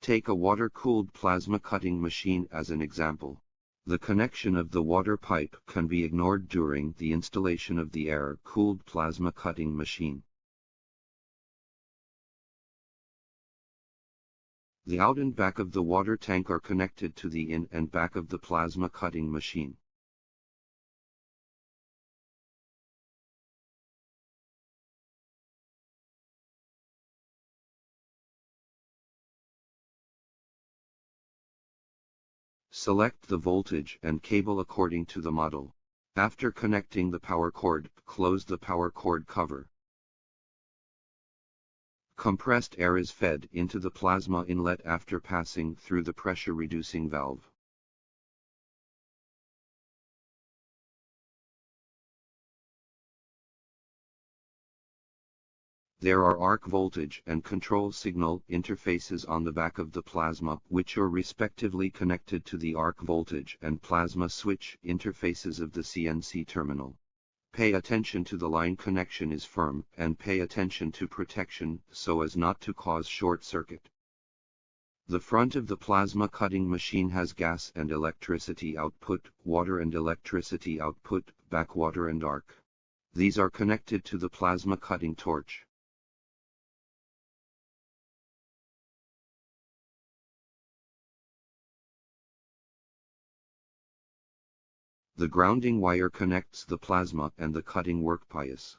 Take a water-cooled plasma cutting machine as an example. The connection of the water pipe can be ignored during the installation of the air-cooled plasma cutting machine. The out and back of the water tank are connected to the in and back of the plasma cutting machine. Select the voltage and cable according to the model. After connecting the power cord, close the power cord cover. Compressed air is fed into the plasma inlet after passing through the pressure-reducing valve. There are arc voltage and control signal interfaces on the back of the plasma, which are respectively connected to the arc voltage and plasma switch interfaces of the CNC terminal. Pay attention to the line connection is firm, and pay attention to protection so as not to cause short circuit. The front of the plasma cutting machine has gas and electricity output, water and electricity output, backwater and arc. These are connected to the plasma cutting torch. The grounding wire connects the plasma and the cutting workpiece.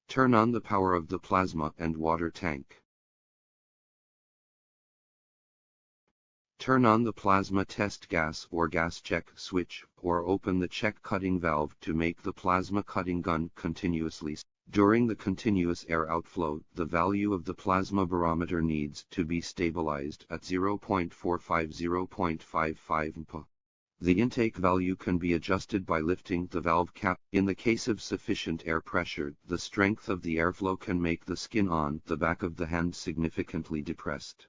Turn on the power of the plasma and water tank. Turn on the plasma test gas or gas check switch, or open the check cutting valve to make the plasma cutting gun continuously. During the continuous air outflow, the value of the plasma barometer needs to be stabilized at 0.45–0.55 mPa. The intake value can be adjusted by lifting the valve cap. In the case of sufficient air pressure, the strength of the airflow can make the skin on the back of the hand significantly depressed.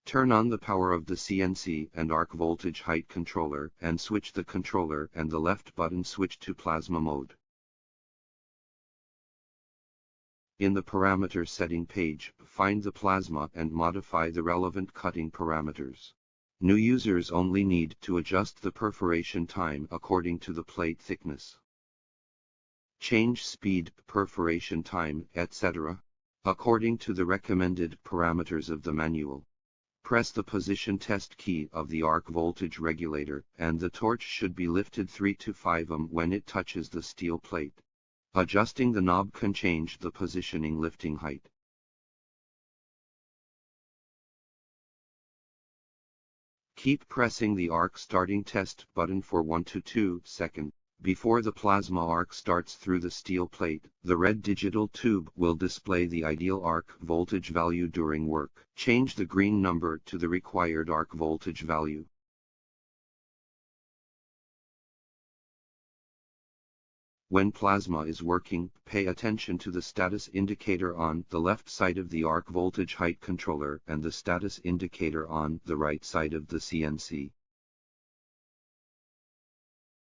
Turn on the power of the CNC and arc voltage height controller and switch the controller and the left button switch to plasma mode. In the parameter setting page, find the plasma and modify the relevant cutting parameters. New users only need to adjust the perforation time according to the plate thickness. Change speed, perforation time, etc. according to the recommended parameters of the manual. Press the position test key of the arc voltage regulator, and the torch should be lifted 3 to 5 ohm when it touches the steel plate. Adjusting the knob can change the positioning lifting height. Keep pressing the arc starting test button for 1 to 2 seconds. Before the plasma arc starts through the steel plate, the red digital tube will display the ideal arc voltage value during work. Change the green number to the required arc voltage value. When plasma is working, pay attention to the status indicator on the left side of the arc voltage height controller and the status indicator on the right side of the CNC.